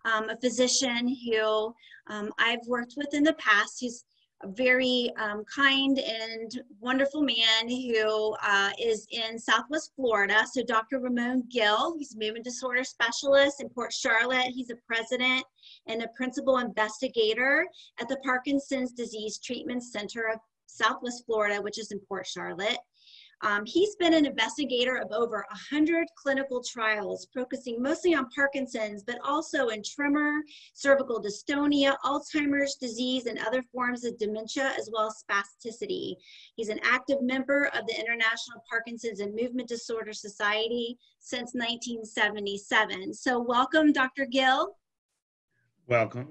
a physician who I've worked with in the past. He's a very kind and wonderful man who is in Southwest Florida. So Dr. Ramon Gil, he's a movement disorder specialist in Port Charlotte. He's a president and a principal investigator at the Parkinson's Disease Treatment Center of Southwest Florida, which is in Port Charlotte. He's been an investigator of over 100 clinical trials, focusing mostly on Parkinson's, but also in tremor, cervical dystonia, Alzheimer's disease, and other forms of dementia, as well as spasticity. He's an active member of the International Parkinson's and Movement Disorder Society since 1977. So welcome, Dr. Gil. Welcome.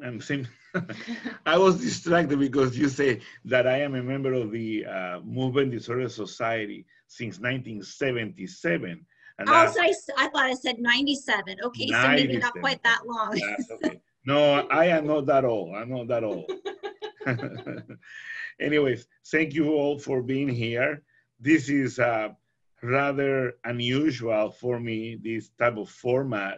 I was distracted because you say that I am a member of the Movement Disorder Society since 1977. And I thought I said 97. Okay, 97. So maybe not quite that long. That's okay. No, I am not that old. I'm not that old. Anyways, thank you all for being here. This is rather unusual for me, this type of format.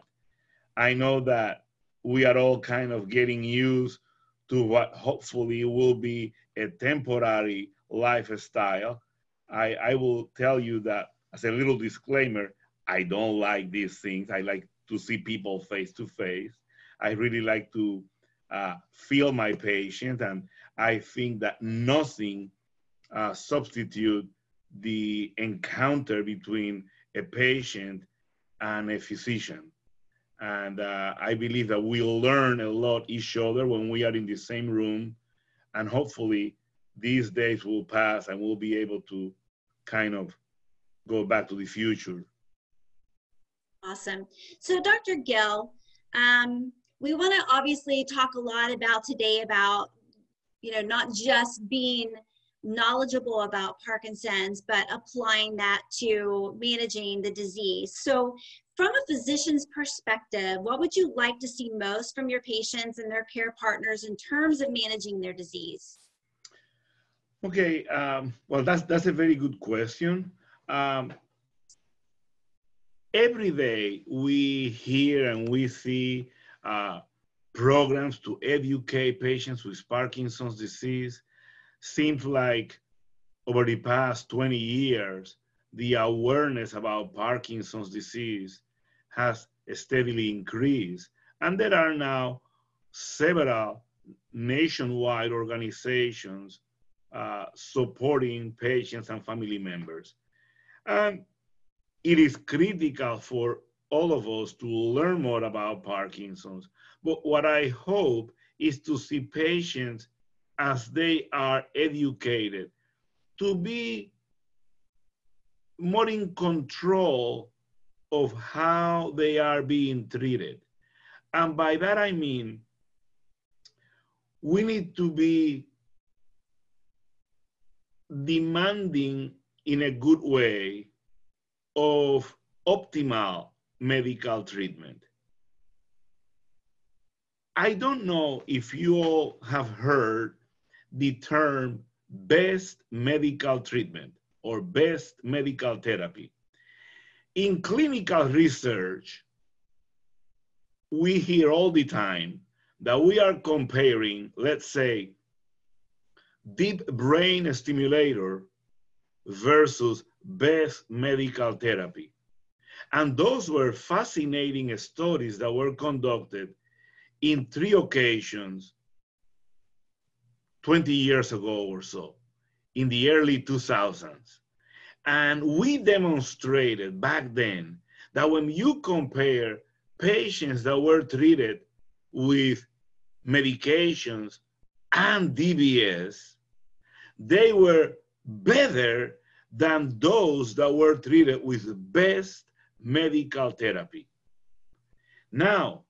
I know that we are all kind of getting used to what hopefully will be a temporary lifestyle. I will tell you that as a little disclaimer, I don't like these things. I like to see people face to face. I really like to feel my patient, and I think that nothing substitutes the encounter between a patient and a physician. And I believe that we'll learn a lot each other when we are in the same room, and hopefully these days will pass and we'll be able to kind of go back to the future. Awesome. So Dr. Gil, we want to obviously talk a lot about today about, not just being knowledgeable about Parkinson's, but applying that to managing the disease. So from a physician's perspective, what would you like to see most from your patients and their care partners in terms of managing their disease? Okay, well, that's a very good question. Every day we hear and we see programs to educate patients with Parkinson's disease. Seems like over the past 20 years, the awareness about Parkinson's disease has steadily increased. And there are now several nationwide organizations supporting patients and family members. And it is critical for all of us to learn more about Parkinson's. But what I hope is to see patients as they are educated to be more in control of how they are being treated. And by that I mean, we need to be demanding in a good way of optimal medical treatment. I don't know if you all have heard the term best medical treatment or best medical therapy. In clinical research, we hear all the time that we are comparing, let's say, deep brain stimulator versus best medical therapy. And those were fascinating studies that were conducted in 3 occasions 20 years ago or so, in the early 2000s. And we demonstrated back then that when you compare patients that were treated with medications and DBS, they were better than those that were treated with best medical therapy. Now,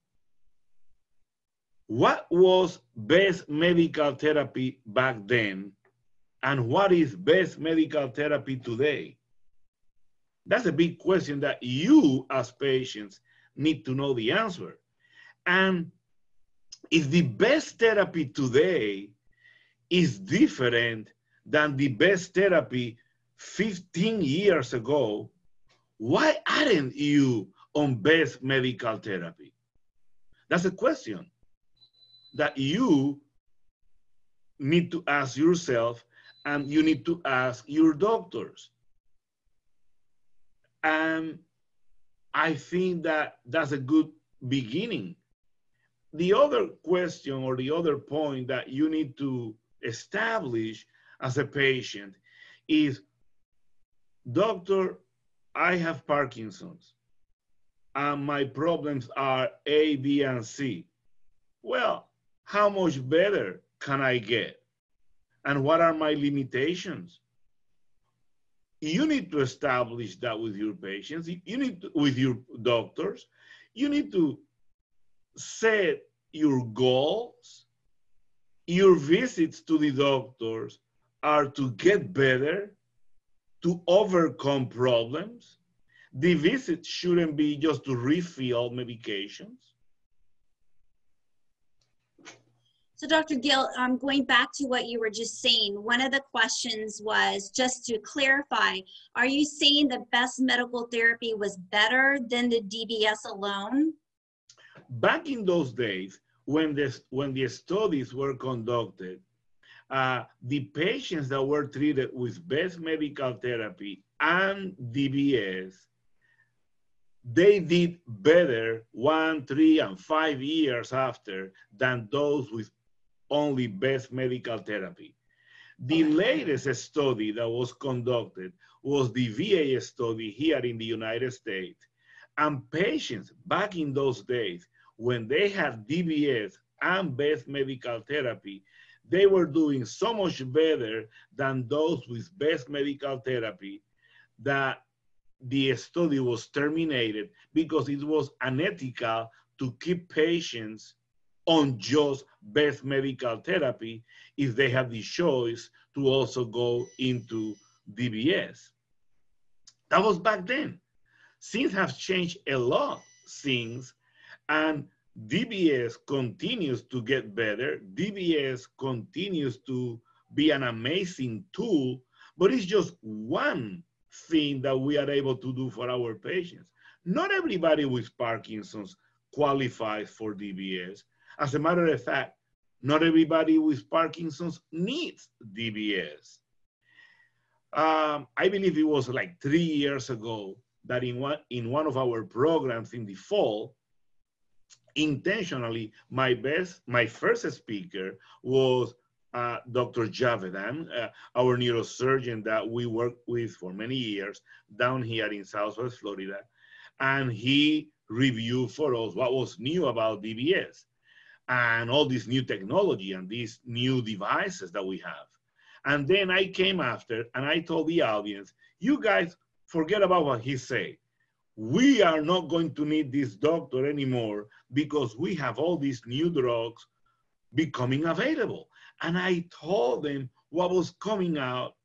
what was best medical therapy back then, and what is best medical therapy today? That's a big question that you as patients need to know the answer. And if the best therapy today is different than the best therapy 15 years ago, why aren't you on best medical therapy? That's a question that you need to ask yourself and you need to ask your doctors. And I think that that's a good beginning. The other question or the other point that you need to establish as a patient is, doctor, I have Parkinson's and my problems are A, B, and C. Well, how much better can I get? And what are my limitations? You need to establish that with your patients. You need to, with your doctors. You need to set your goals. Your visits to the doctors are to get better, to overcome problems. The visit shouldn't be just to refill medications. So Dr. Gil, going back to what you were just saying, one of the questions was, just to clarify, are you saying the best medical therapy was better than the DBS alone? Back in those days, when the studies were conducted, the patients that were treated with best medical therapy and DBS, they did better 1, 3, and 5 years after than those with only best medical therapy. The latest study that was conducted was the VA study here in the United States. And patients back in those days, when they had DBS and best medical therapy, they were doing so much better than those with best medical therapy that the study was terminated because it was unethical to keep patients on just best medical therapy if they have the choice to also go into DBS. That was back then. Things have changed a lot since, and DBS continues to get better. DBS continues to be an amazing tool, but it's just one thing that we are able to do for our patients. Not everybody with Parkinson's qualifies for DBS. As a matter of fact, not everybody with Parkinson's needs DBS. I believe it was like 3 years ago that in one of our programs in the fall, intentionally, my first speaker was Dr. Javedan, our neurosurgeon that we worked with for many years down here in Southwest Florida. And he reviewed for us what was new about DBS and all this new technology and these new devices that we have. And then I came after and I told the audience, you guys forget about what he said. We are not going to need this doctor anymore because we have all these new drugs becoming available. And I told them what was coming out,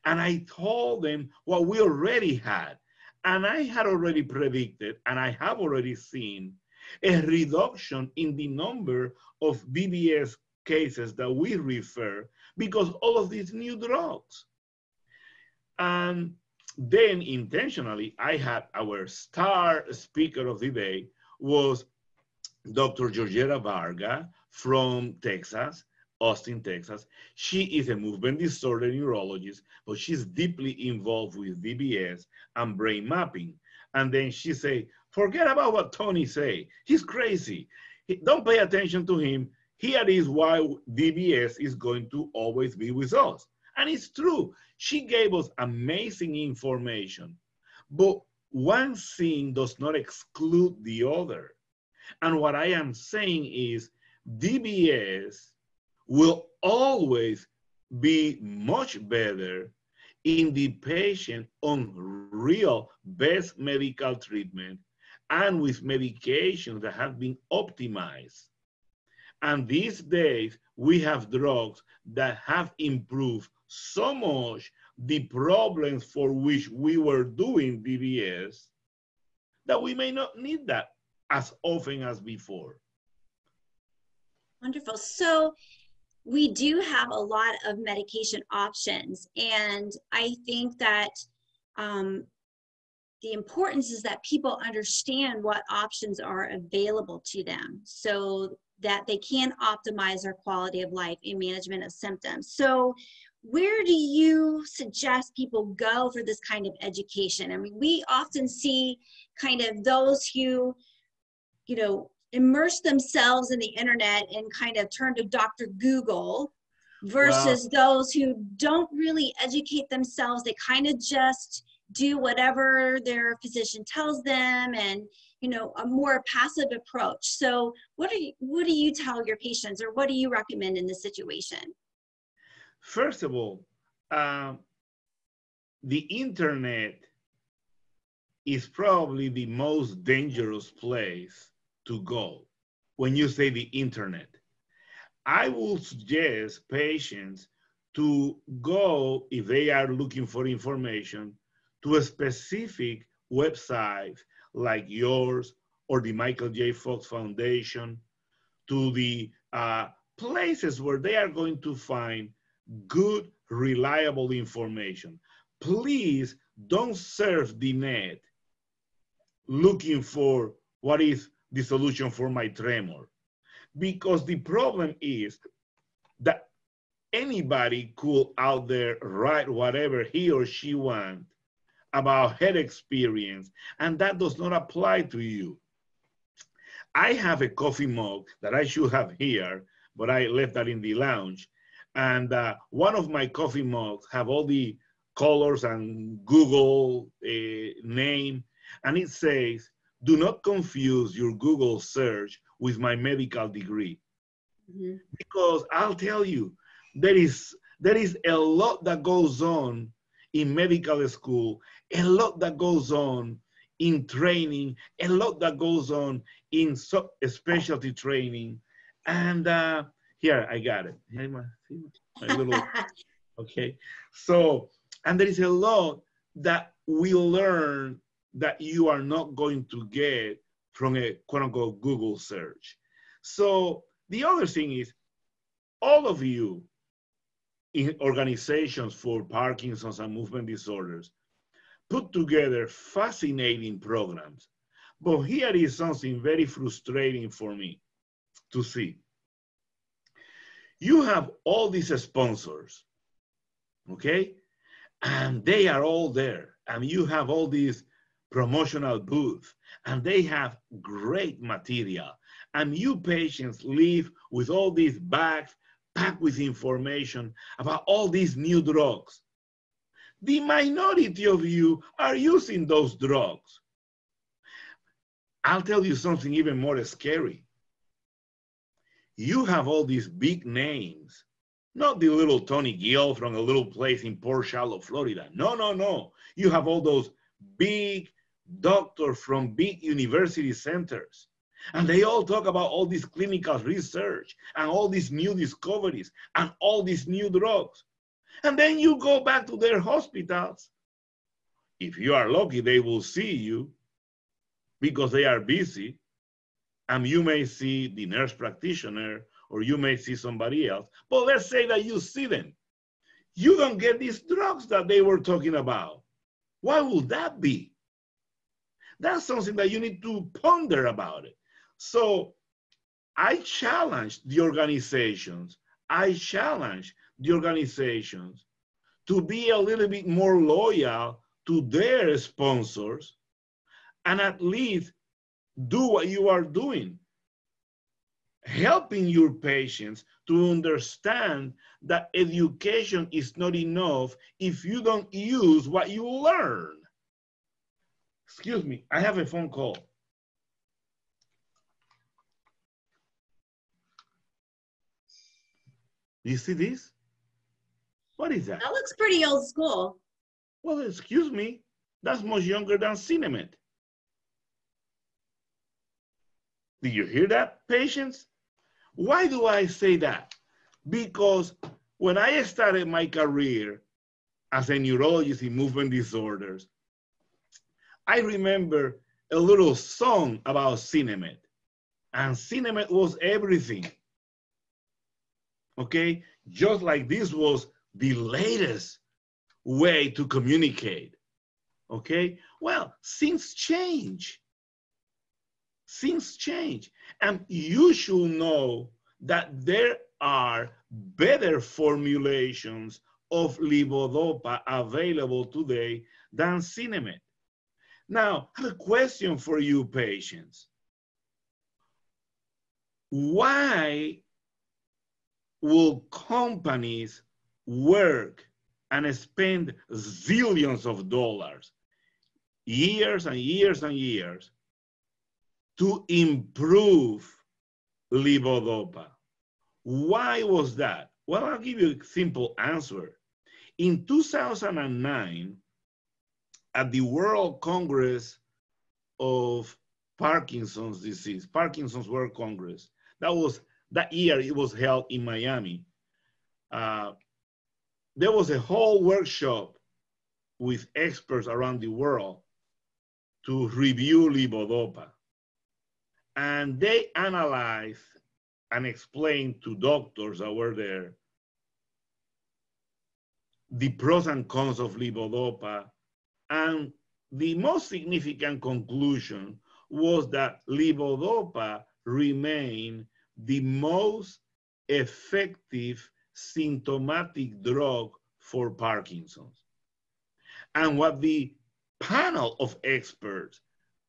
and I told them what we already had. And I had already predicted, and I have already seen a reduction in the number of DBS cases that we refer because all of these new drugs. And then intentionally, I had our star speaker of the day was Dr. Georgetta Varga from Texas, Austin, Texas. She is a movement disorder neurologist, but she's deeply involved with DBS and brain mapping. And then she say, forget about what Tony say. He's crazy. Don't pay attention to him. Here is why DBS is going to always be with us. And it's true. She gave us amazing information. But one thing does not exclude the other. And what I am saying is DBS will always be much better in the patient on real best medical treatment and with medications that have been optimized. And these days, we have drugs that have improved so much the problems for which we were doing DBS that we may not need that as often as before. Wonderful. So we do have a lot of medication options, and I think that the importance is that people understand what options are available to them so that they can optimize their quality of life in management of symptoms. So where do you suggest people go for this kind of education? I mean, we often see kind of those who, you know, immerse themselves in the internet and kind of turn to Dr. Google versus those who don't really educate themselves. They kind of just do whatever their physician tells them, and you know, a more passive approach. So what do you tell your patients, or what do you recommend in this situation? First of all, the internet is probably the most dangerous place to go when you say the internet. I would suggest patients to go, if they are looking for information, to a specific website like yours or the Michael J. Fox Foundation, to the places where they are going to find good, reliable information. Please don't surf the net looking for what is the solution for my tremor, because the problem is that anybody could out there write whatever he or she wants about head experience, and that does not apply to you. I have a coffee mug that I should have here, but I left that in the lounge. And one of my coffee mugs have all the colors and Google name, and it says, "Do not confuse your Google search with my medical degree." Mm-hmm. Because I'll tell you, there is a lot that goes on in medical school, a lot that goes on in training, a lot that goes on in specialty training. And here, I got it. My little, okay. So, and there is a lot that we learn that you are not going to get from a quote unquote Google search. So the other thing is, all of you in organizations for Parkinson's and movement disorders put together fascinating programs. But here is something very frustrating for me to see. You have all these sponsors, okay? And they are all there. And you have all these promotional booths, and they have great material. And you patients leave with all these bags packed with information about all these new drugs. The minority of you are using those drugs. I'll tell you something even more scary. You have all these big names, not the little Tony Gil from a little place in Port Charlotte, Florida. No, no, no. You have all those big doctors from big university centers. And they all talk about all this clinical research and all these new discoveries and all these new drugs. And then you go back to their hospitals. If you are lucky, they will see you because they are busy. And you may see the nurse practitioner, or you may see somebody else. But let's say that you see them. You don't get these drugs that they were talking about. Why would that be? That's something that you need to ponder about it. So I challenge the organizations. To be a little bit more loyal to their sponsors and at least do what you are doing, helping your patients to understand that education is not enough if you don't use what you learn. Excuse me, I have a phone call. You see this? What is that? That looks pretty old school. Well, excuse me, that's much younger than Cinemet. Did you hear that, patients? Why do I say that? Because when I started my career as a neurologist in movement disorders, I remember a little song about Cinemet. And Cinemet was everything. Okay? Just like this was the latest way to communicate. okay? Well, things change. Things change. And you should know that there are better formulations of levodopa available today than Cinemet. Now, I have a question for you patients. Why will companies work and spend zillions of dollars, years and years and years, to improve levodopa? Why was that? Well, I'll give you a simple answer. In 2009, at the World Congress of Parkinson's disease, Parkinson's World Congress, that year it was held in Miami. There was a whole workshop with experts around the world to review levodopa. And they analyzed and explained to doctors that were there the pros and cons of levodopa. And the most significant conclusion was that levodopa remained the most effective symptomatic drug for Parkinson's. And what the panel of experts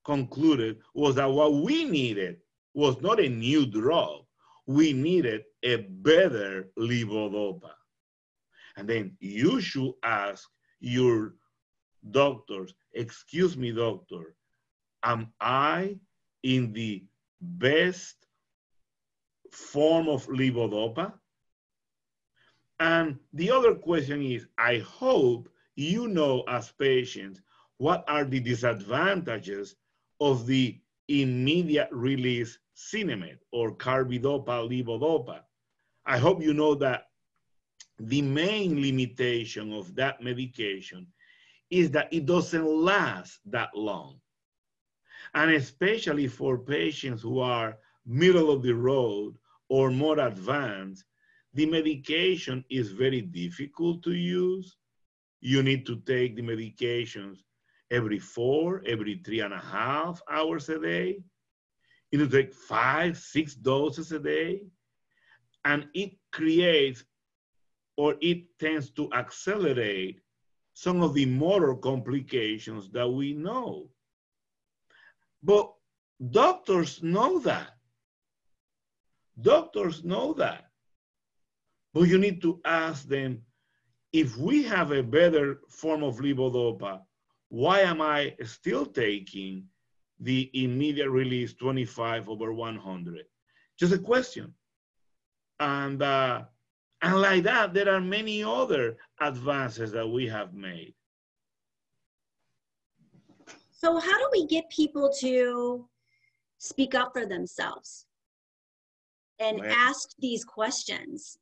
concluded was that what we needed was not a new drug. We needed a better levodopa. And then you should ask your doctors, excuse me, doctor, am I in the best form of levodopa? And the other question is, I hope you know as patients, what are the disadvantages of the immediate release Cinemet or Carbidopa levodopa? I hope you know that the main limitation of that medication is that it doesn't last that long. And especially for patients who are middle of the road or more advanced, the medication is very difficult to use. You need to take the medications every 4, every 3.5 hours a day. You need to take 5, 6 doses a day. And it creates, or it tends to accelerate some of the motor complications that we know. But doctors know that. Doctors know that. But you need to ask them, if we have a better form of levodopa, why am I still taking the immediate release 25/100? Just a question. And like that, there are many other advances that we have made. So how do we get people to speak up for themselves and ask these questions?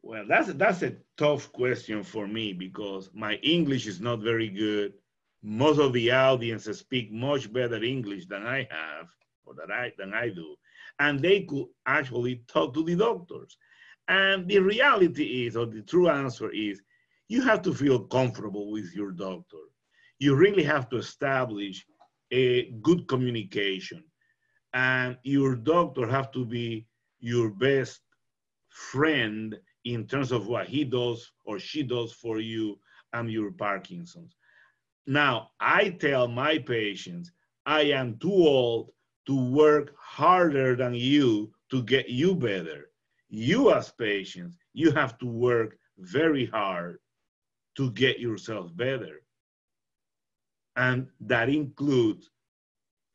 Well, that's a tough question for me because my English is not very good. Most of the audience speak much better English than I have, or than I do. And they could actually talk to the doctors. And the reality is, or the true answer is, you have to feel comfortable with your doctor. You really have to establish a good communication. And your doctor have to be your best friend in terms of what he does or she does for you and your Parkinson's. Now, I tell my patients, I am too old to work harder than you to get you better. You as patients, you have to work very hard to get yourself better. And that includes,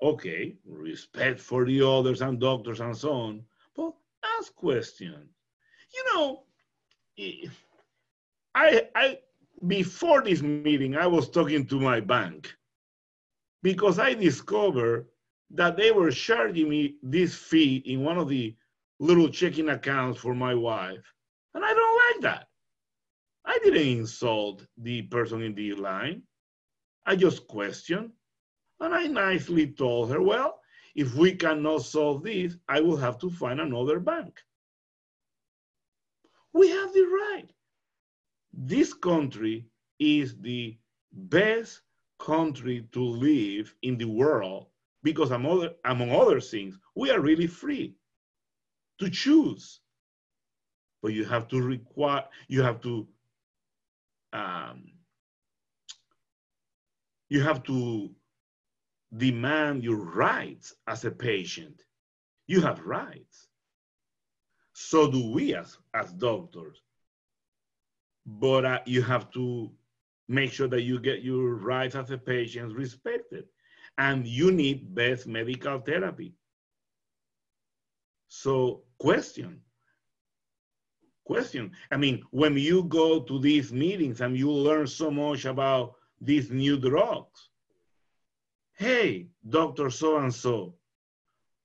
okay, respect for the others and doctors and so on, but ask questions. You know, before this meeting, I was talking to my bank because I discovered that they were charging me this fee in one of the little checking accounts for my wife. And I don't like that. I didn't insult the person in the line. I just questioned. And I nicely told her, well, if we cannot solve this, I will have to find another bank. We have the right. This country is the best country to live in the world because among other things, we are really free to choose. But you have to um, you have to demand your rights as a patient. You have rights. So do we as doctors. But you have to make sure that you get your rights as a patient respected. And you need best medical therapy. So question. I mean, when you go to these meetings and you learn so much about these new drugs, hey, Dr. So-and-so,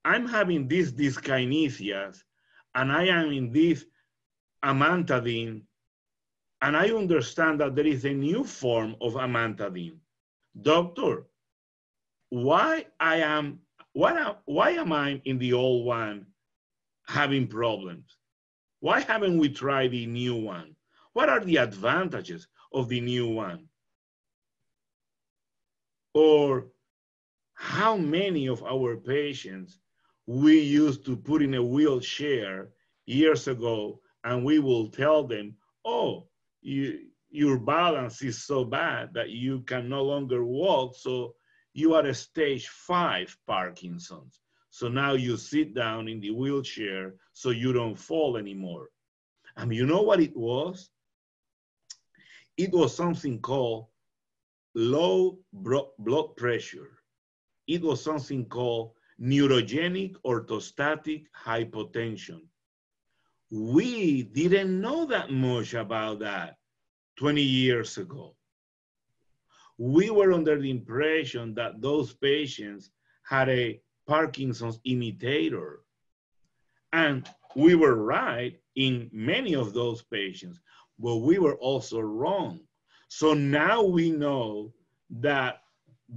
I'm having these dyskinesias and I am in this amantadine, and I understand that there is a new form of amantadine. Doctor, why am I in the old one having problems? Why haven't we tried the new one? What are the advantages of the new one? Or how many of our patients we used to put in a wheelchair years ago, and we will tell them, oh, your balance is so bad that you can no longer walk, so you are a stage 5 Parkinson's. So now you sit down in the wheelchair so you don't fall anymore. And you know what it was? It was something called low blood pressure. It was something called neurogenic orthostatic hypotension. We didn't know that much about that 20 years ago. We were under the impression that those patients had a Parkinson's imitator. And we were right in many of those patients, but we were also wrong. So now we know that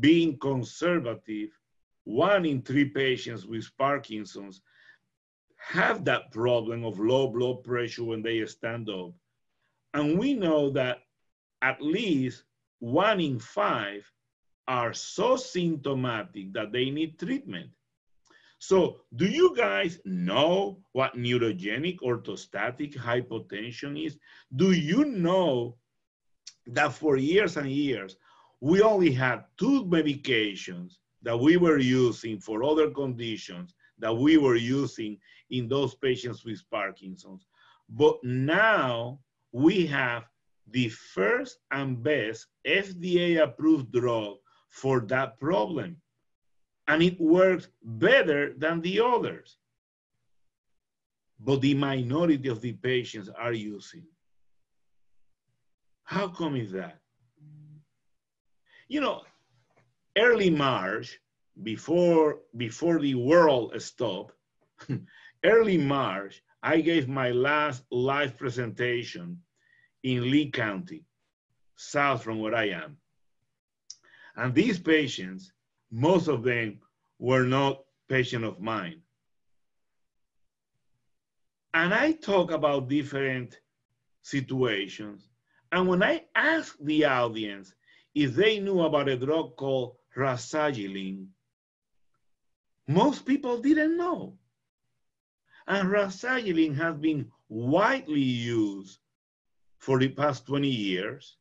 being conservative, 1 in 3 patients with Parkinson's have that problem of low blood pressure when they stand up. And we know that at least 1 in 5 are so symptomatic that they need treatment. So do you guys know what neurogenic orthostatic hypotension is? Do you know that for years and years, we only had 2 medications that we were using for other conditions that we were using in those patients with Parkinson's? But now we have the first and best FDA-approved drug for that problem. And it works better than the others. But the minority of the patients are using. How come is that? You know, early March, before the world stopped, early March, I gave my last live presentation in Lee County, south from where I am. And these patients, most of them were not patients of mine. And I talk about different situations. And when I asked the audience if they knew about a drug called rasagiline, most people didn't know. And rasagiline has been widely used for the past 20 years,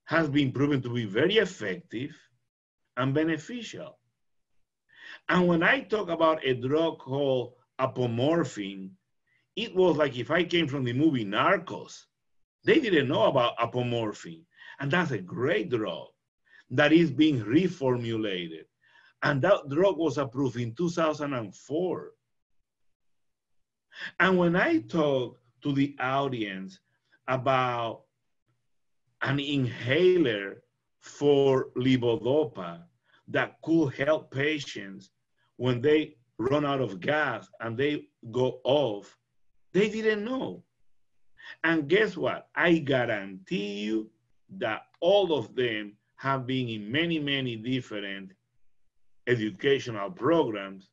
has been proven to be very effective and beneficial. And when I talk about a drug called apomorphine, it was like if I came from the movie Narcos. They didn't know about apomorphine. And that's a great drug that is being reformulated. And that drug was approved in 2004. And when I talk to the audience about an inhaler for Levodopa that could help patients when they run out of gas and they go off, they didn't know. And guess what? I guarantee you that all of them have been in many, many different educational programs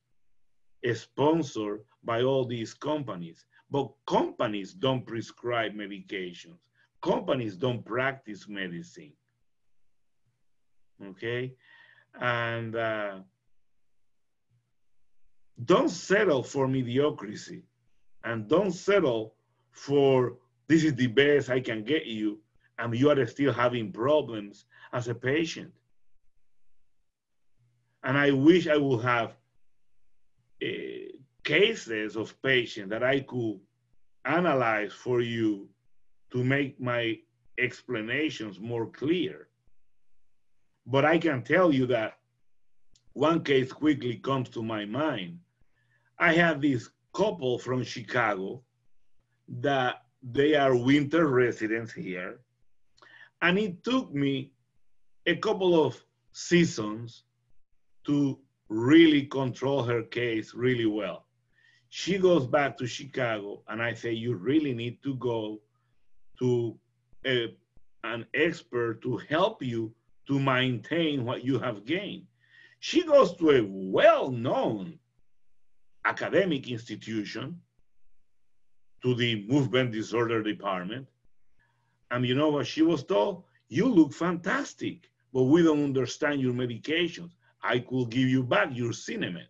sponsored by all these companies. But companies don't prescribe medications. Companies don't practice medicine. okay? And don't settle for mediocrity, and don't settle for this is the best I can get you, and you are still having problems as a patient. And I wish I would have cases of patients that I could analyze for you to make my explanations more clear. But I can tell you that one case quickly comes to my mind. I have this couple from Chicago that they are winter residents here. And it took me a couple of seasons to really control her case really well. She goes back to Chicago, and I say, you really need to go to an expert to help you to maintain what you have gained. She goes to a well-known academic institution, to the movement disorder department. And you know what she was told? You look fantastic, but we don't understand your medications. I could give you back your Cinemet.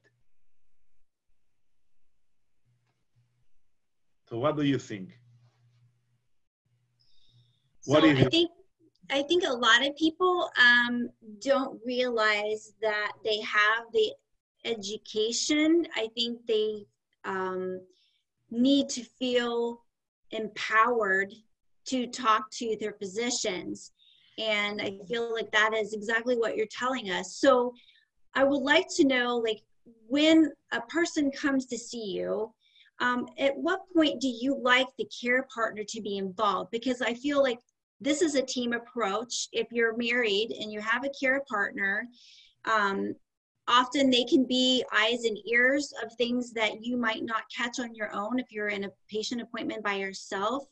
So what do you think? So I think a lot of people don't realize that they have the education. I think they need to feel empowered to talk to their physicians. And I feel like that is exactly what you're telling us. So I would like to know, like, when a person comes to see you, at what point do you like the care partner to be involved? Because I feel like this is a team approach. If you're married and you have a care partner, often they can be eyes and ears of things that you might not catch on your own if you're in a patient appointment by yourself.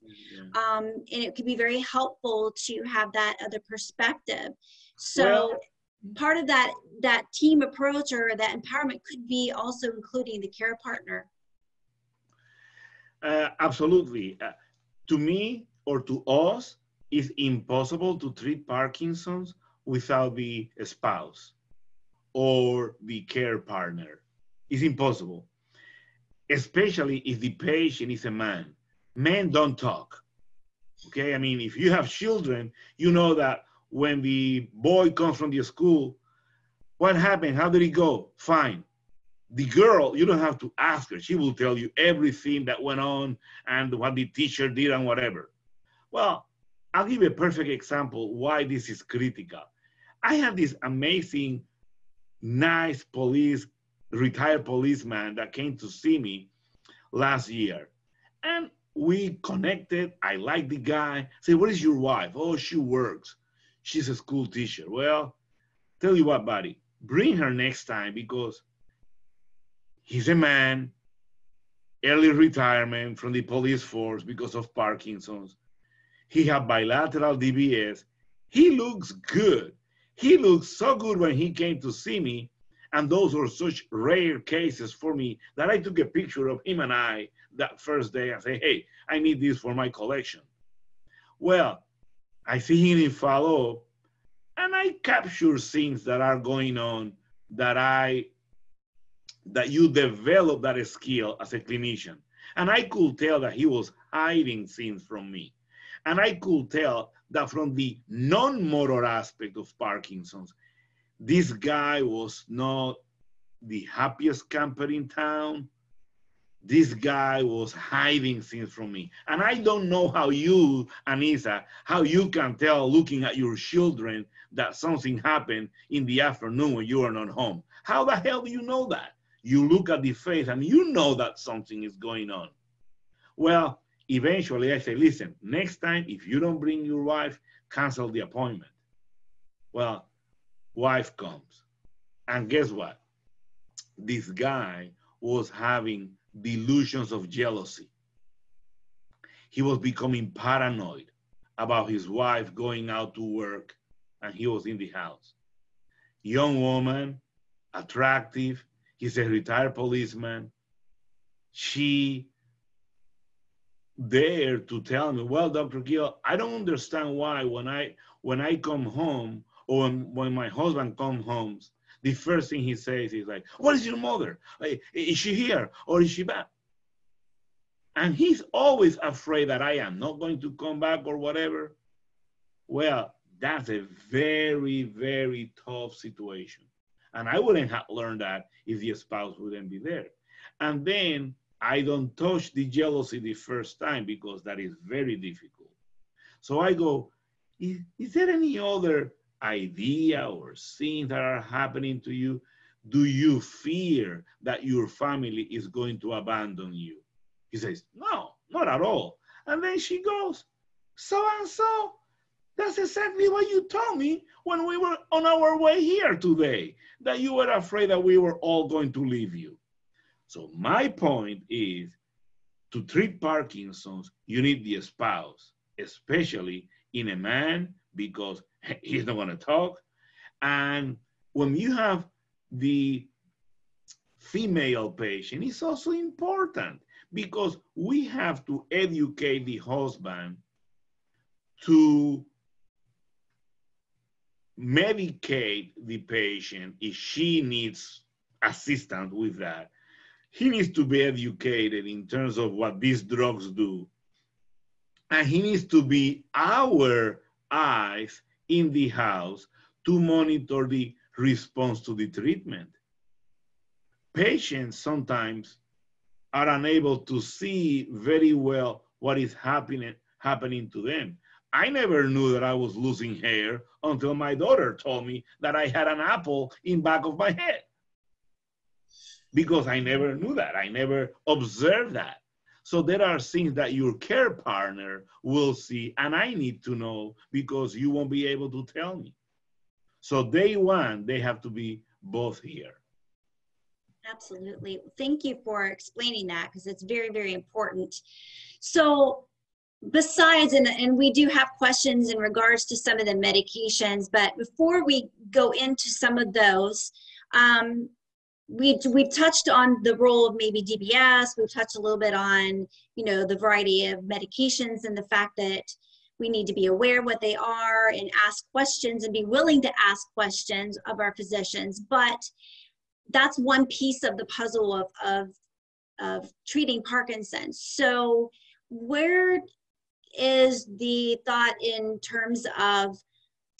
And it could be very helpful to have that other perspective. So part of that team approach or that empowerment could be also including the care partner. Absolutely. To me, or to us, it's impossible to treat Parkinson's without the spouse or the care partner. It's impossible, especially if the patient is a man. Men don't talk, okay? I mean, if you have children, you know that when the boy comes from the school, what happened? How did it go? Fine. The girl, you don't have to ask her. She will tell you everything that went on and what the teacher did and whatever. Well, I'll give you a perfect example why this is critical. I have this amazing, nice retired policeman that came to see me last year. And we connected. I like the guy. I say, where is your wife? Oh, she works. She's a school teacher. Well, tell you what, buddy, bring her next time because he's a man, early retirement from the police force because of Parkinson's. He had bilateral DBS. He looks good. He looked so good when he came to see me. And those were such rare cases for me that I took a picture of him and I that first day and say, hey, I need this for my collection. Well, I see him in follow-up and I capture things that are going on that you develop that skill as a clinician. And I could tell that he was hiding things from me. And I could tell that from the non-motor aspect of Parkinson's, this guy was not the happiest camper in town. This guy was hiding things from me. And I don't know how you, Anissa, how you can tell looking at your children that something happened in the afternoon when you are not home. How the hell do you know that? You look at the face and you know that something is going on. Well, eventually I say, listen, next time, if you don't bring your wife, cancel the appointment. Well, wife comes. And guess what? This guy was having delusions of jealousy. He was becoming paranoid about his wife going out to work and he was in the house. Young woman, attractive. He's a retired policeman. She dared to tell me, well, Dr. Gil, I don't understand why when I come home Or when my husband comes home, the first thing he says is like, "What is your mother? Is she here or is she back?" And he's always afraid that I am not going to come back or whatever. Well, that's a very, very tough situation. And I wouldn't have learned that if the spouse wouldn't be there. And then I don't touch the jealousy the first time because that is very difficult. So I go, is there any other idea or things that are happening to you? Do you fear that your family is going to abandon you? He says, no, not at all. And then she goes, so and so, that's exactly what you told me when we were on our way here today, that you were afraid that we were all going to leave you. So my point is, to treat Parkinson's, you need the spouse, especially in a man, because he's not going to talk. And when you have the female patient, it's also important because we have to educate the husband to medicate the patient if she needs assistance with that. He needs to be educated in terms of what these drugs do. And he needs to be our eyes in the house to monitor the response to the treatment. Patients sometimes are unable to see very well what is happening to them. I never knew that I was losing hair until my daughter told me that I had an apple in back of my head. Because I never knew that. I never observed that. So there are things that your care partner will see, and I need to know because you won't be able to tell me. So day one, they have to be both here. Absolutely. Thank you for explaining that because it's very, very important. So besides, and we do have questions in regards to some of the medications, but before we go into some of those, we've touched on the role of maybe DBS. We've touched a little bit on, you know, the variety of medications and the fact that we need to be aware what they are and ask questions and be willing to ask questions of our physicians. But that's one piece of the puzzle of treating Parkinson's. So where is the thought in terms of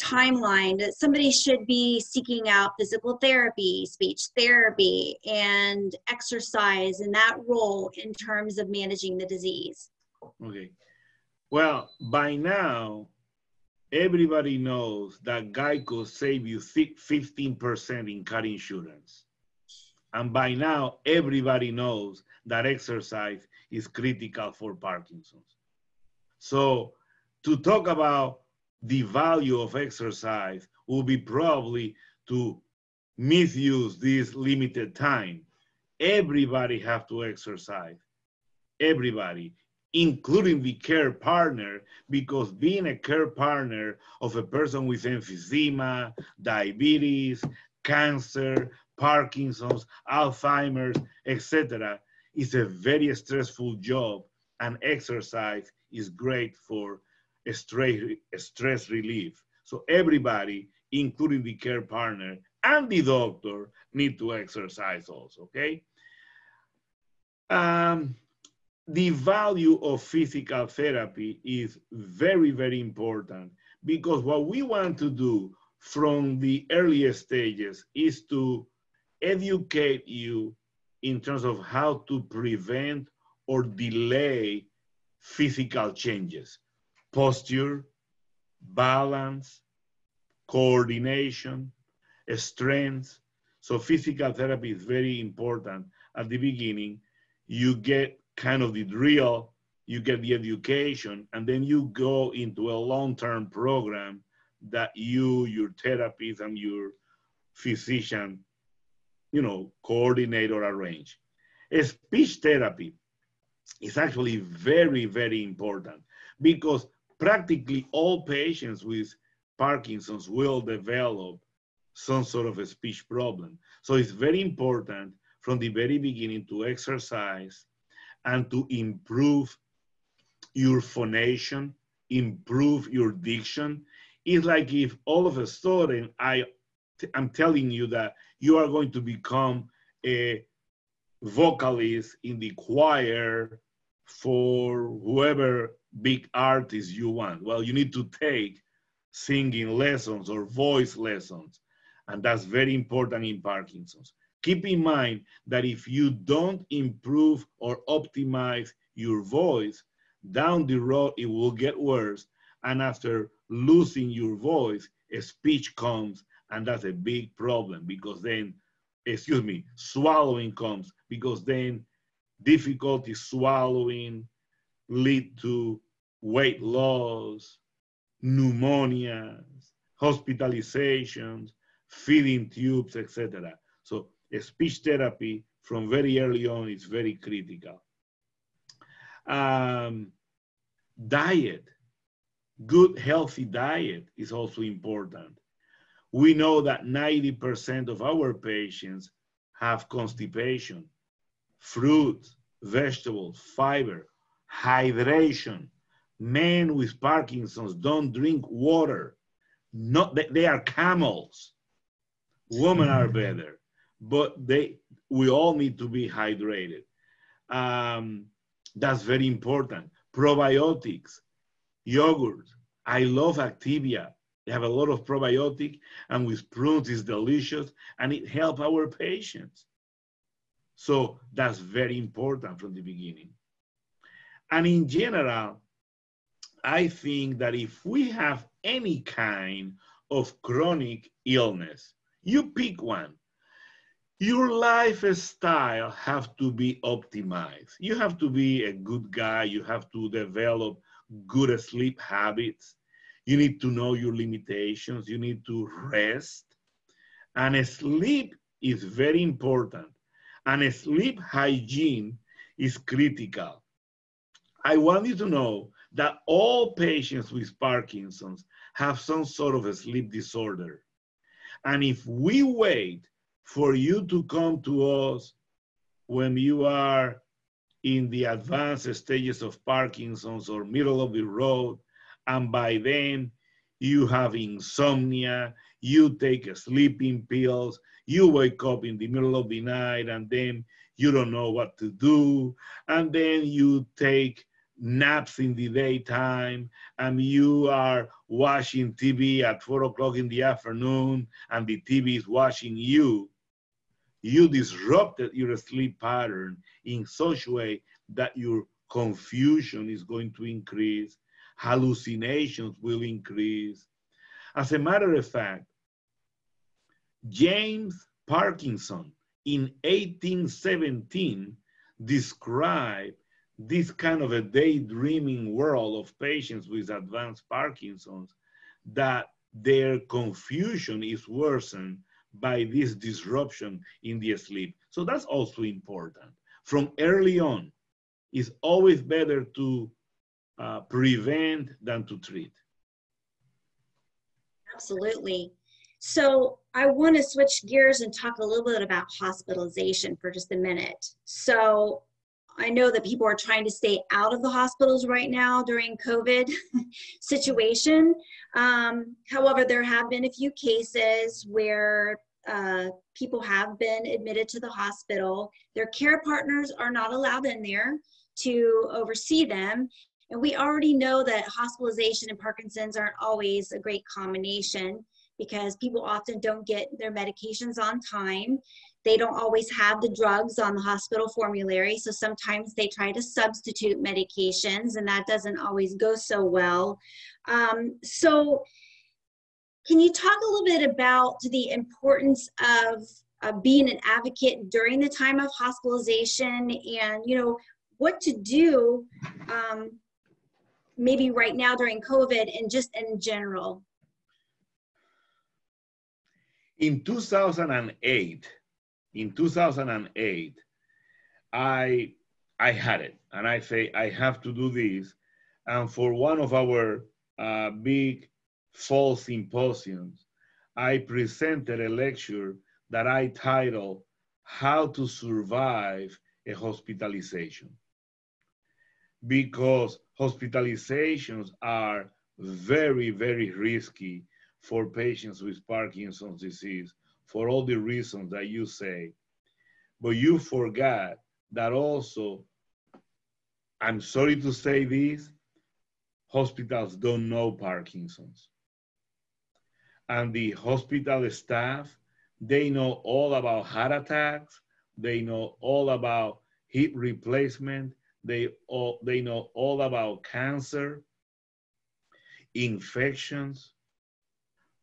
timeline that somebody should be seeking out physical therapy, speech therapy, and exercise in that role in terms of managing the disease? Okay. Well, by now, everybody knows that Geico saves you 15% in car insurance. And by now, everybody knows that exercise is critical for Parkinson's. So to talk about the value of exercise will be probably to misuse this limited time. Everybody has to exercise. Everybody, including the care partner, because being a care partner of a person with emphysema, diabetes, cancer, Parkinson's, Alzheimer's, etc., is a very stressful job, and exercise is great for stress relief. So everybody, including the care partner and the doctor, need to exercise also, okay? The value of physical therapy is very, very important because what we want to do from the earliest stages is to educate you in terms of how to prevent or delay physical changes, posture, balance, coordination, strength. So physical therapy is very important at the beginning. You get kind of the drill, you get the education, and then you go into a long-term program that you, your therapist, and your physician, you know, coordinate or arrange. Speech therapy is actually very, very important because practically all patients with Parkinson's will develop some sort of a speech problem. So it's very important from the very beginning to exercise and to improve your phonation, improve your diction, It's like if all of a sudden I'm telling you that you are going to become a vocalist in the choir for whoever big artist you want. Well, you need to take singing lessons or voice lessons. And that's very important in Parkinson's. Keep in mind that if you don't improve or optimize your voice, down the road it will get worse. And after losing your voice, a speech comes, and that's a big problem because then, swallowing comes, because then difficulty swallowing lead to weight loss, pneumonias, hospitalizations, feeding tubes, etc. So speech therapy from very early on is very critical. Diet, good healthy diet is also important. We know that 90% of our patients have constipation. Fruits, vegetables, fiber, hydration. Men with Parkinson's don't drink water. They are camels. Women are better, but we all need to be hydrated. That's very important. Probiotics, yogurt. I love Activia. They have a lot of probiotic, and with prunes it's delicious, and it helps our patients. So that's very important from the beginning. And in general, I think that if we have any kind of chronic illness, you pick one, your lifestyle have to be optimized. You have to be a good guy. You have to develop good sleep habits. You need to know your limitations. You need to rest. And sleep is very important. And sleep hygiene is critical. I want you to know that all patients with Parkinson's have some sort of a sleep disorder. And if we wait for you to come to us when you are in the advanced stages of Parkinson's or middle of the road, and by then you have insomnia, you take sleeping pills, you wake up in the middle of the night, and then you don't know what to do, and then you take naps in the daytime, and you are watching TV at 4 o'clock in the afternoon, and the TV is watching you. You disrupted your sleep pattern in such a way that your confusion is going to increase, hallucinations will increase. As a matter of fact, James Parkinson in 1817 described this kind of a daydreaming world of patients with advanced Parkinson's, that their confusion is worsened by this disruption in the sleep. So that's also important. From early on, it's always better to prevent than to treat. Absolutely. So I want to switch gears and talk a little bit about hospitalization for just a minute. So I know that people are trying to stay out of the hospitals right now during COVID situation. However, there have been a few cases where people have been admitted to the hospital. Their care partners are not allowed in there to oversee them. And we already know that hospitalization and Parkinson's aren't always a great combination because people often don't get their medications on time. They don't always have the drugs on the hospital formulary, so sometimes they try to substitute medications, and that doesn't always go so well. So can you talk a little bit about the importance of being an advocate during the time of hospitalization, and what to do maybe right now during COVID and just in general? In 2008, I had it, and I say I have to do this. And for one of our big fall symposiums, I presented a lecture that I titled "How to Survive a Hospitalization," because hospitalizations are very, very risky for patients with Parkinson's disease for all the reasons that you say. But you forgot that also, I'm sorry to say this, hospitals don't know Parkinson's. And the hospital staff, they know all about heart attacks, they know all about hip replacement, they know all about cancer, infections,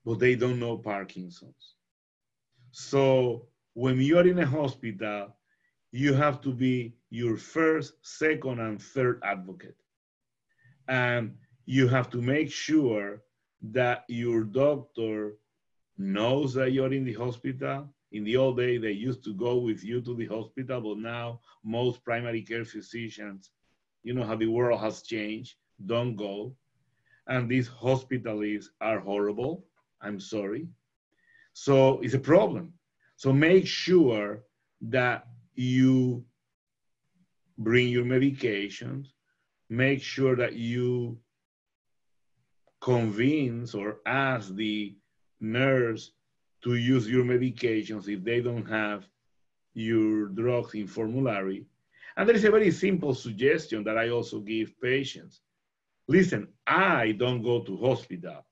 but they don't know Parkinson's. So when you're in a hospital, you have to be your first, second, and third advocate. And you have to make sure that your doctor knows that you're in the hospital. In the old days, they used to go with you to the hospital, but now most primary care physicians, you know how the world has changed, don't go. And these hospitals are horrible. I'm sorry. So it's a problem. So make sure that you bring your medications, make sure that you convince or ask the nurse to use your medications if they don't have your drugs in formulary. And there is a very simple suggestion that I also give patients. Listen, I don't go to hospitals.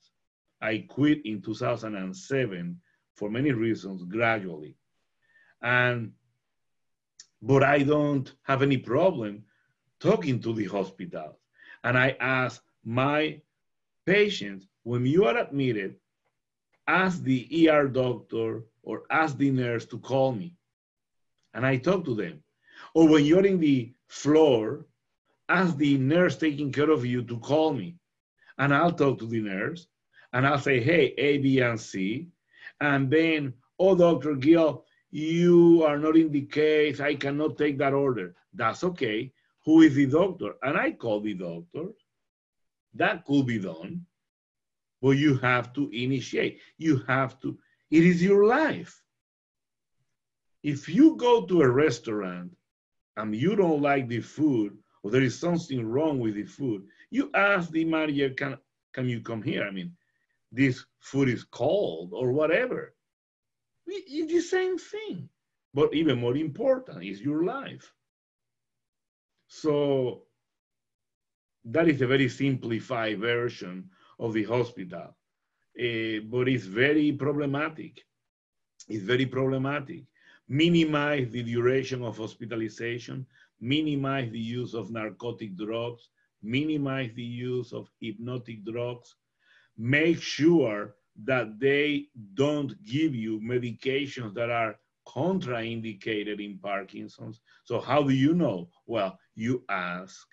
I quit in 2007 for many reasons, gradually. But I don't have any problem talking to the hospitals. And I ask my patients, when you are admitted, ask the ER doctor or ask the nurse to call me. And I talk to them. Or when you're in the floor, ask the nurse taking care of you to call me. And I'll talk to the nurse. And I'll say, hey, A, B, and C. And then, oh, Dr. Gil, you are not in the case. I cannot take that order. That's okay. Who is the doctor? And I call the doctor. That could be done. But you have to initiate. You have to. It is your life. If you go to a restaurant and you don't like the food, or there is something wrong with the food, you ask the manager, can you come here? I mean, this food is cold or whatever. It's the same thing. But even more important is your life. So that is a very simplified version of the hospital. But it's very problematic. It's very problematic. Minimize the duration of hospitalization, minimize the use of narcotic drugs, minimize the use of hypnotic drugs, make sure that they don't give you medications that are contraindicated in Parkinson's. So how do you know? Well, you ask,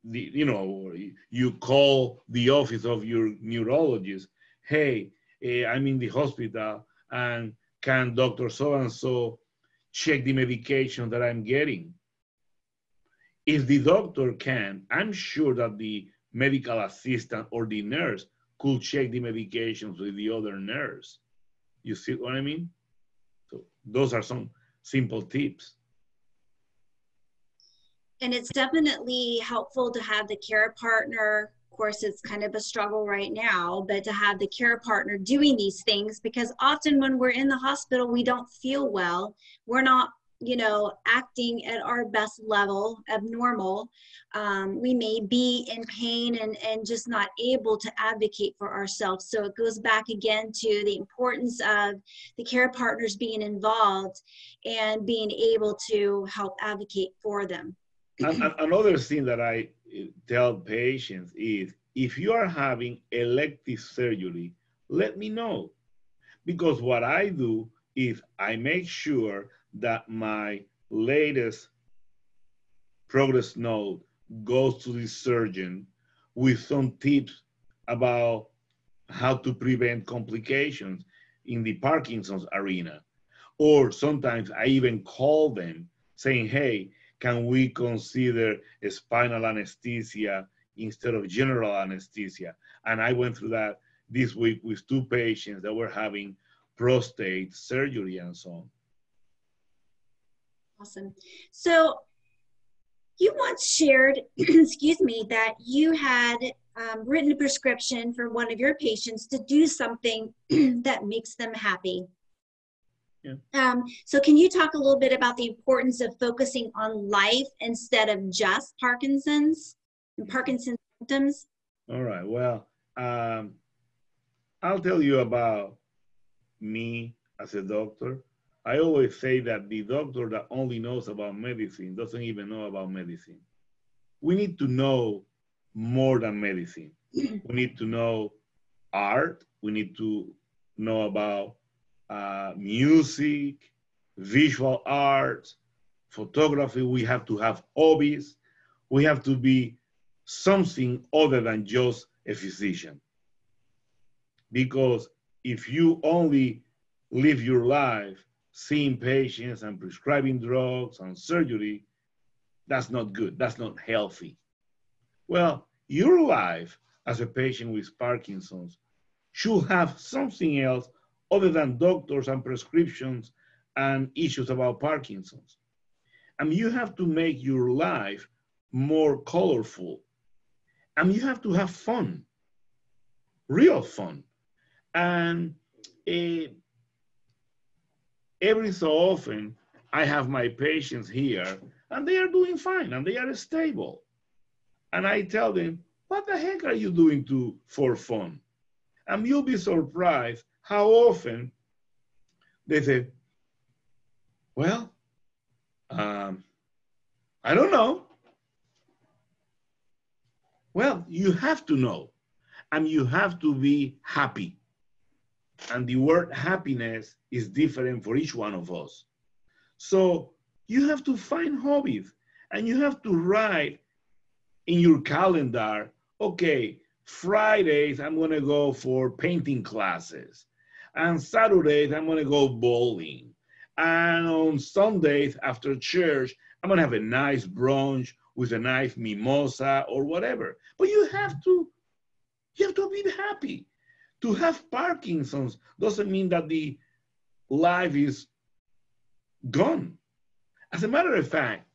you call the office of your neurologist, hey, I'm in the hospital and can Dr. So-and-so check the medication that I'm getting? If the doctor can, I'm sure that the medical assistant or the nurse could check the medications with the other nurse. You see what I mean? So those are some simple tips. And it's definitely helpful to have the care partner. Of course, it's kind of a struggle right now, but to have the care partner doing these things, because often when we're in the hospital, we don't feel well. We're not, acting at our best level of normal. We may be in pain and just not able to advocate for ourselves. So it goes back again to the importance of the care partners being involved and being able to help advocate for them. Another thing that I tell patients is, if you are having elective surgery, let me know. Because what I do is I make sure that my latest progress note goes to the surgeon with some tips about how to prevent complications in the Parkinson's arena. Or sometimes I even call them saying, hey, can we consider a spinal anesthesia instead of general anesthesia? And I went through that this week with 2 patients that were having prostate surgery and so on. Awesome. So, You once shared, excuse me, that you had written a prescription for one of your patients to do something that makes them happy. Yeah. So can you talk a little bit about the importance of focusing on life instead of just Parkinson's and Parkinson's symptoms? All right. Well, I'll tell you about me as a doctor. I always say that the doctor that only knows about medicine doesn't even know about medicine. We need to know more than medicine. We need to know art. We need to know about music, visual arts, photography. We have to have hobbies. We have to be something other than just a physician. Because if you only live your life seeing patients and prescribing drugs and surgery, that's not good. That's not healthy. Well, your life as a patient with Parkinson's should have something else other than doctors and prescriptions and issues about Parkinson's. And you have to make your life more colorful. And you have to have fun, real fun. And every so often, I have my patients here, and they are doing fine, and they are stable. And I tell them, what the heck are you doing for fun? And you'll be surprised how often they say, well, I don't know. Well, you have to know, and you have to be happy. And the word happiness is different for each one of us. So you have to find hobbies, and you have to write in your calendar, okay, Fridays, I'm going to go for painting classes. And Saturdays, I'm going to go bowling. And on Sundays after church, I'm going to have a nice brunch with a nice mimosa or whatever. But you have to be happy. To have Parkinson's doesn't mean that the life is gone. As a matter of fact,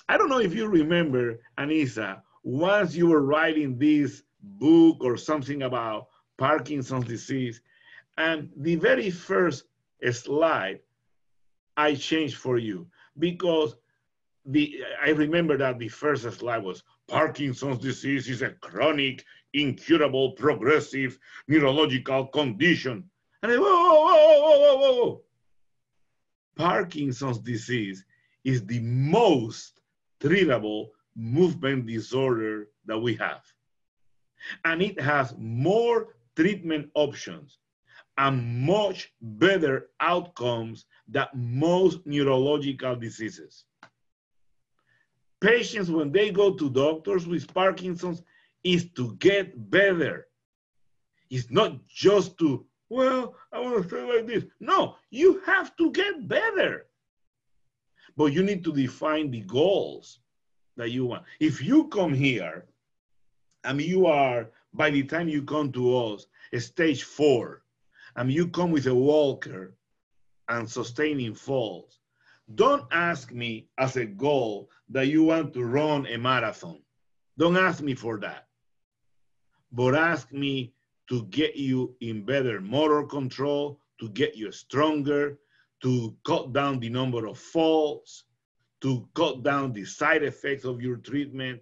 I don't know if you remember, Anissa, once you were writing this book or something about Parkinson's disease, and the very first slide I changed for you because I remember that the first slide was Parkinson's disease is a chronic, incurable, progressive neurological condition. And I, whoa, whoa, whoa, whoa, whoa, whoa. Parkinson's disease is the most treatable movement disorder that we have. And it has more treatment options and much better outcomes than most neurological diseases. Patients, when they go to doctors with Parkinson's, is to get better. It's not just to, well, I want to feel like this. No, you have to get better. But you need to define the goals that you want. If you come here and you are, by the time you come to us, stage 4, and you come with a walker and sustaining falls, don't ask me as a goal that you want to run a marathon. Don't ask me for that. But ask me to get you in better motor control, to get you stronger, to cut down the number of falls, to cut down the side effects of your treatment.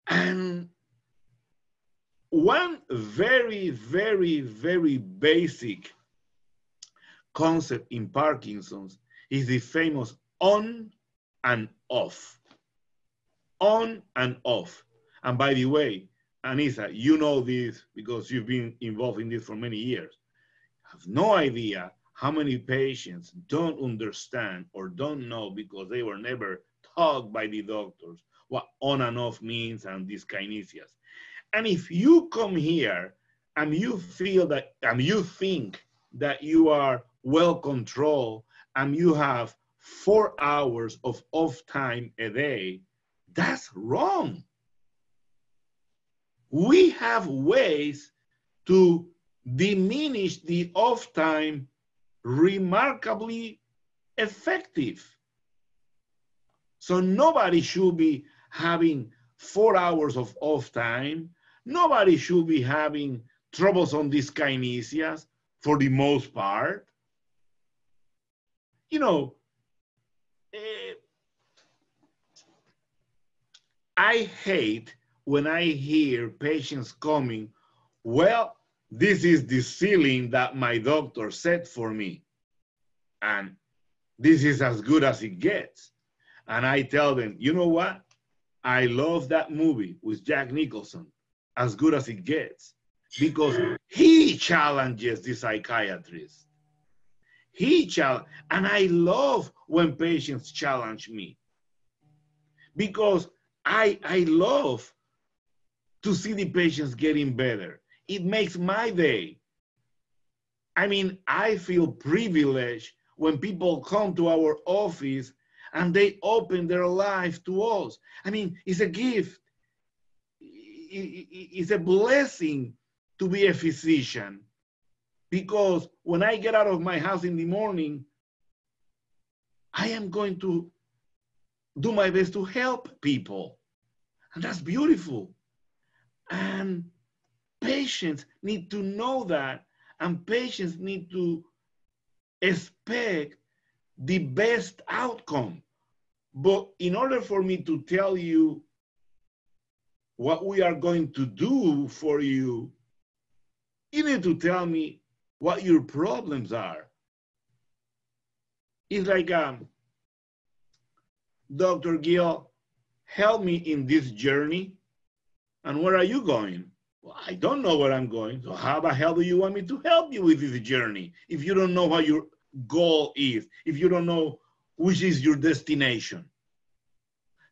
And one very, very, very basic concept in Parkinson's is the famous on and off. On and off. And by the way, Anissa, you know this because you've been involved in this for many years. I have no idea how many patients don't understand or don't know because they were never taught by the doctors what on and off means and dyskinesias. And if you come here and you feel that, and you think that you are well controlled and you have 4 hours of off time a day, that's wrong. We have ways to diminish the off time remarkably effective. So nobody should be having 4 hours of off time. Nobody should be having troubles on dyskinesias for the most part. You know, I hate when I hear patients coming, well, this is the ceiling that my doctor set for me. And this is as good as it gets. And I tell them, you know what? I love that movie with Jack Nicholson, As Good as It Gets, because he challenges the psychiatrist. And I love when patients challenge me, because I love to see the patients getting better. It makes my day. I mean, I feel privileged when people come to our office and they open their life to us. I mean, it's a gift. It's a blessing to be a physician, because when I get out of my house in the morning, I am going to do my best to help people. And that's beautiful. And patients need to know that, and patients need to expect the best outcome. But in order for me to tell you what we are going to do for you, you need to tell me what your problems are. It's like, Dr. Gil, help me in this journey. And where are you going? Well, I don't know where I'm going. So how the hell do you want me to help you with this journey if you don't know what your goal is, if you don't know which is your destination?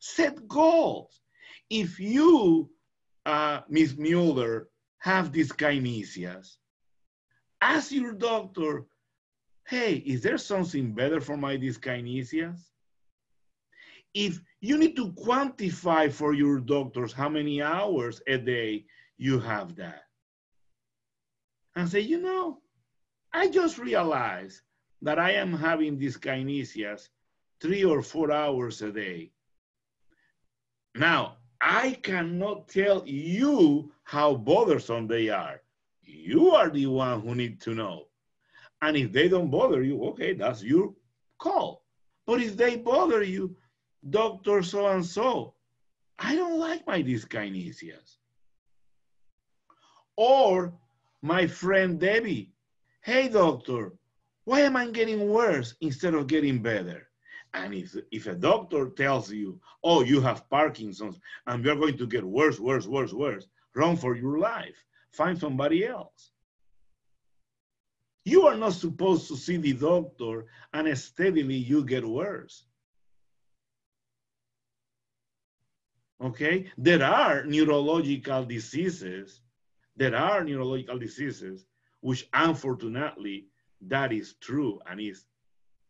Set goals. If you, Ms. Mueller, have dyskinesias, ask your doctor, hey, is there something better for my dyskinesias? If you need to quantify for your doctors how many hours a day you have that, and say, you know, I just realized that I am having dyskinesias 3 or 4 hours a day. Now, I cannot tell you how bothersome they are. You are the one who needs to know. And if they don't bother you, okay, that's your call. But if they bother you, Dr. So-and-so, I don't like my dyskinesias. Or my friend Debbie, hey doctor, why am I getting worse instead of getting better? And if a doctor tells you, oh, you have Parkinson's and you're going to get worse, run for your life. Find somebody else. You are not supposed to see the doctor and steadily you get worse. Okay? There are neurological diseases. Which unfortunately, that is true, and it's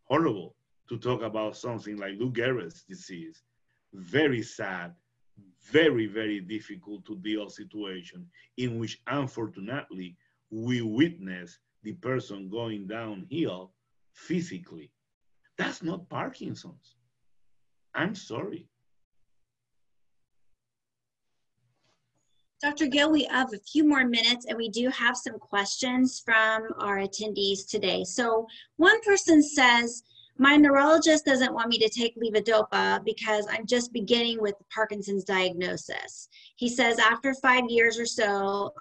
horrible to talk about something like Lou Gehrig's disease. Very sad, very, very difficult to deal situation in which unfortunately we witness the person going downhill physically. That's not Parkinson's. I'm sorry. Dr. Gil, we have a few more minutes and we do have some questions from our attendees today. So one person says, my neurologist doesn't want me to take Levodopa because I'm just beginning with Parkinson's diagnosis. He says after 5 years or so,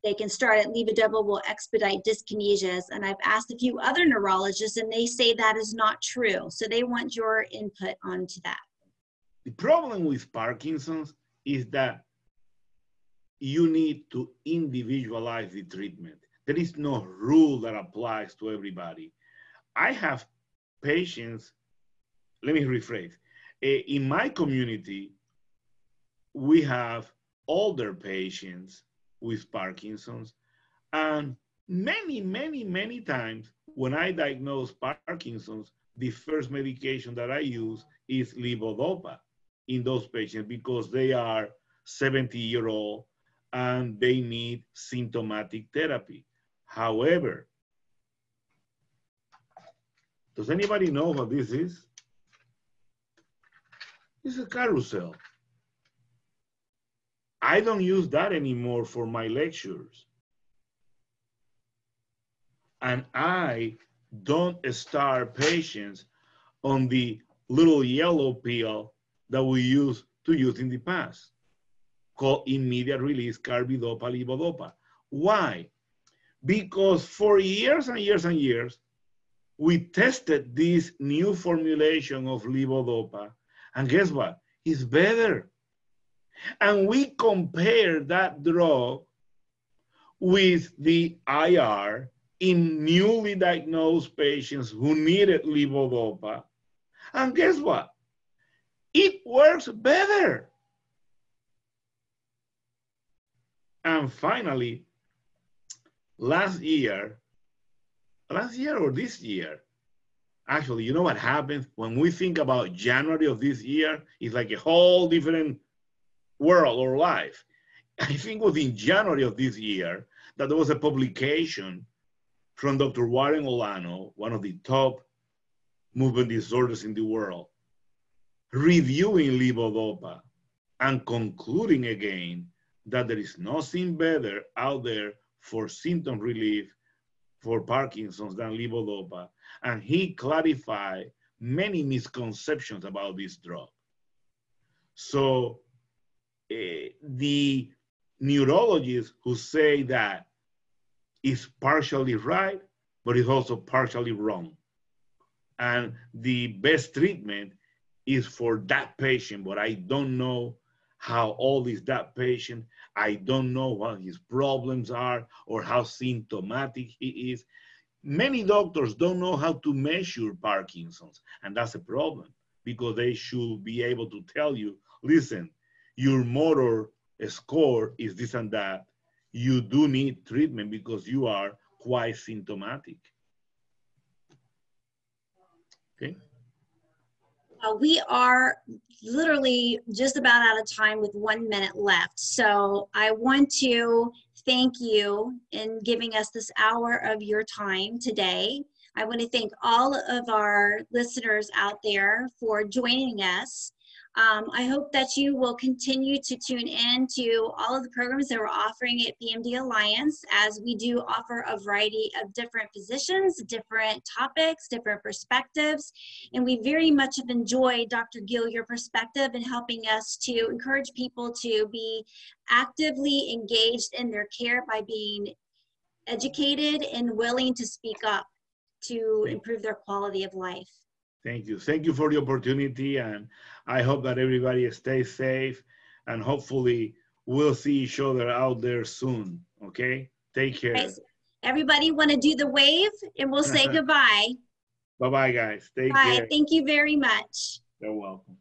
they can start it. Levodopa will expedite dyskinesias. And I've asked a few other neurologists and they say that is not true. So they want your input onto that. The problem with Parkinson's is that you need to individualize the treatment. There is no rule that applies to everybody. I have patients, let me rephrase. In my community, we have older patients with Parkinson's, and many times when I diagnose Parkinson's, the first medication that I use is Levodopa in those patients because they are 70-year-old and they need symptomatic therapy. However, does anybody know what this is? It's a carousel. I don't use that anymore for my lectures. And I don't start patients on the little yellow pill that we used to use in the past, called immediate release Carbidopa, Levodopa. Why? Because for years and years and years, we tested this new formulation of Levodopa, and guess what? It's better. And we compare that drug with the IR in newly diagnosed patients who needed Levodopa. And guess what? It works better. And finally, last year or this year, actually, you know what happens when we think about January of this year? It's like a whole different world or life. I think it was in January of this year that there was a publication from Dr. Warren Olano, one of the top movement disorders in the world, reviewing Levodopa and concluding again that there is nothing better out there for symptom relief for Parkinson's than Levodopa. And he clarified many misconceptions about this drug. So the neurologists who say that is partially right, but it's also partially wrong. And the best treatment is for that patient, but I don't know how old is that patient. I don't know what his problems are or how symptomatic he is. Many doctors don't know how to measure Parkinson's, and that's a problem because they should be able to tell you, listen, your motor score is this and that. You do need treatment because you are quite symptomatic. Okay. We are literally just about out of time with 1 minute left. So I want to thank you in giving us this hour of your time today. I want to thank all of our listeners out there for joining us. I hope that you will continue to tune in to all of the programs that we're offering at PMD Alliance, as we do offer a variety of different physicians, different topics, different perspectives. And we very much have enjoyed, Dr. Gil, your perspective in helping us to encourage people to be actively engaged in their care by being educated and willing to speak up to improve their quality of life. Thank you. Thank you for the opportunity, and I hope that everybody stays safe, and hopefully we'll see each other out there soon, okay? Take care. Right. Everybody want to do the wave, and we'll say goodbye. Bye-bye, guys. Take Bye. care. Thank you very much. You're welcome.